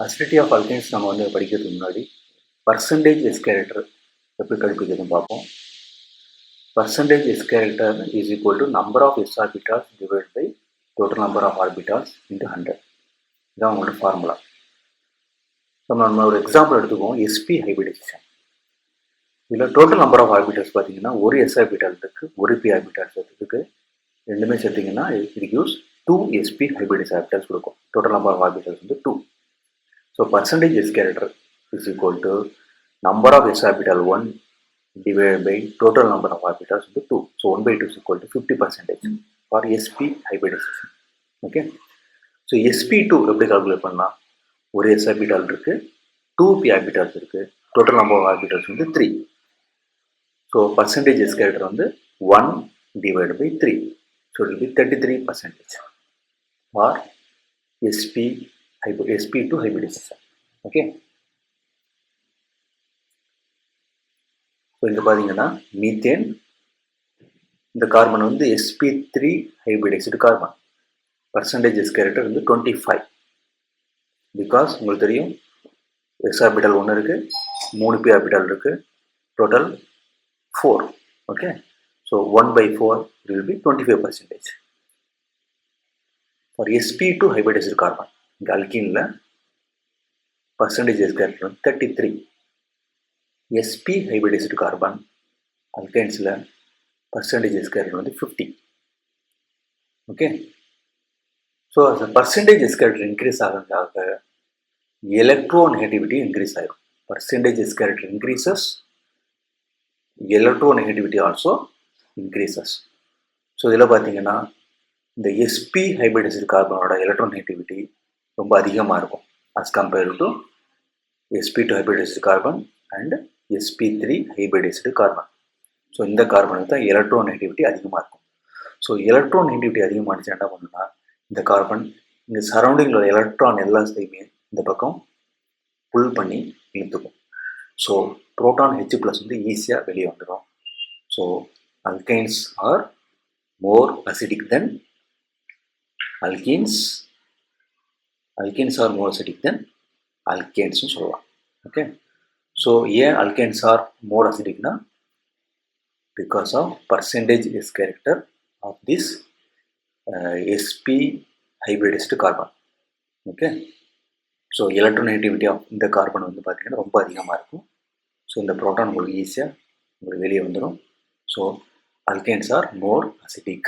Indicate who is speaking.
Speaker 1: Acidity of alkynes நம்ம வந்து படிக்கிறதுக்கு முன்னாடி பர்சன்டேஜ் எஸ் கேரக்டர் எப்படி கண்டுபிடிக்கிறதுன்னு பார்ப்போம். Percentage s character is equal to number of s orbitals divide by total number of orbitals into 100. இதுதான் உங்களோட ஃபார்முலா. நம்ம ஒரு எக்ஸாம்பிள் எடுத்துக்குவோம். Sp hybridization. இதில் டோட்டல் நம்பர் ஆஃப் ஆர்பிட்டல்ஸ் பார்த்தீங்கன்னா ஒரு எஸ் ஆர்பிட்டால் இருக்குது, ஒரு பி ஆர்பிட்டால்ஸ் இருக்குது. ரெண்டுமே சேர்த்திங்கன்னா இது கிவ்ஸ் 2 எஸ்பி ஹைபிரிடைஸ் ஆர்பிட்டல்ஸ் கொடுக்கும். டோட்டல் நம்பர் ஆஃப் ஆர்பிட்டல்ஸ் வந்து 2. So percentage S character is equal to number of S orbital 1 divided by total number of orbitals into 2. So 1 by 2 is equal to 50% for SP hybridization. Okay. So SP2 எப்படி calculate பண்ணலாம்? ஒரு S orbital இருக்கு, 2 P orbitals இருக்கு, total number of orbitals வந்து 3. So percentage S character வந்து 1 divided by 3. So it will be 33% for SP2 hybridization. Okay. So இங்கே பார்த்தீங்கன்னா methane, இந்த கார்பன் வந்து SP3 hybridised carbon. Percentage s character வந்து 25. Because உங்களுக்கு தெரியும் எஸ் ஆர்பிட்டல் 1 இருக்குது, 3 பி ஆர்பிட்டல் இருக்குது, total 4. Okay. So 1/4 will be 25%. For SP2 hybridised carbon இங்கே அல்கீனில் percentage S character 33. SP hybridized carbon alkanes percentage S character 50. Okay. So as the percentage S character increase electronegativity increase. Percentage S character increases, electronegativity also increases. So இதெல்லாம் பார்த்தீங்கன்னா இந்த SP hybridized carbon electronegativity ரொம்ப அதிகமாக இருக்கும் as compared to SP2 hybridized carbon and SP3 hybridized carbon. So இந்த கார்பனுக்கு தான் electronegativity அதிகமாக இருக்கும். ஸோ எலக்ட்ரோநெகட்டிவிட்டி அதிகமாகிடுச்சு என்ன பண்ணுன்னா இந்த கார்பன் இந்த சரௌண்டிங்கில் எலக்ட்ரான் எல்லாத்தையுமே இந்த பக்கம் புல் பண்ணி இழுத்துக்கும். ஸோ புரோட்டான் H+ வந்து ஈஸியாக வெளியே வந்துடும். So alkynes are more acidic than alkenes are more acidic than alkanes சொல்லலாம். ஓகே. ஸோ ஏன் alkanes are more acidic னா because of percentage S character of this SP hybridized carbon. Okay. So electronegativity of இந்த carbon வந்து பார்த்தீங்கன்னா ரொம்ப அதிகமாக இருக்கும். So இந்த ப்ரோட்டான் உங்களுக்கு ஈஸியாக உங்களுக்கு வெளியே வந்துடும். So alkanes are more acidic.